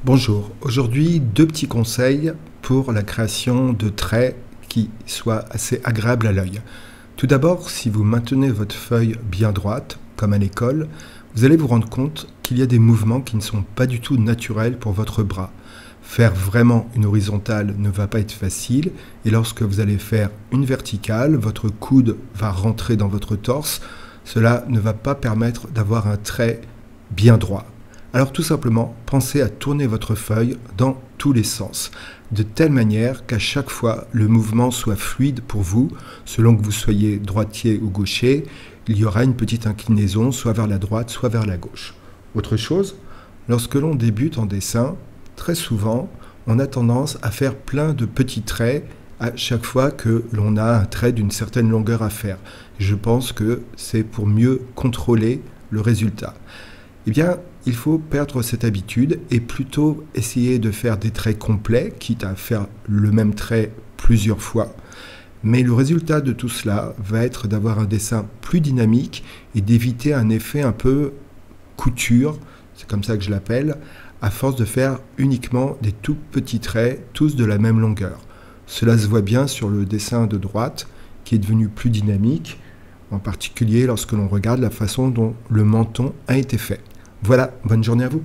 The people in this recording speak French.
Bonjour, aujourd'hui deux petits conseils pour la création de traits qui soient assez agréables à l'œil. Tout d'abord, si vous maintenez votre feuille bien droite, comme à l'école, vous allez vous rendre compte qu'il y a des mouvements qui ne sont pas du tout naturels pour votre bras. Faire vraiment une horizontale ne va pas être facile et lorsque vous allez faire une verticale, votre coude va rentrer dans votre torse. Cela ne va pas permettre d'avoir un trait bien droit. Alors tout simplement, pensez à tourner votre feuille dans tous les sens, de telle manière qu'à chaque fois, le mouvement soit fluide pour vous, selon que vous soyez droitier ou gaucher, il y aura une petite inclinaison, soit vers la droite, soit vers la gauche. Autre chose, lorsque l'on débute en dessin, très souvent, on a tendance à faire plein de petits traits à chaque fois que l'on a un trait d'une certaine longueur à faire. Je pense que c'est pour mieux contrôler le résultat. Eh bien, il faut perdre cette habitude et plutôt essayer de faire des traits complets, quitte à faire le même trait plusieurs fois. Mais le résultat de tout cela va être d'avoir un dessin plus dynamique et d'éviter un effet un peu couture, c'est comme ça que je l'appelle, à force de faire uniquement des tout petits traits, tous de la même longueur. Cela se voit bien sur le dessin de droite, qui est devenu plus dynamique, en particulier lorsque l'on regarde la façon dont le menton a été fait. Voilà, bonne journée à vous.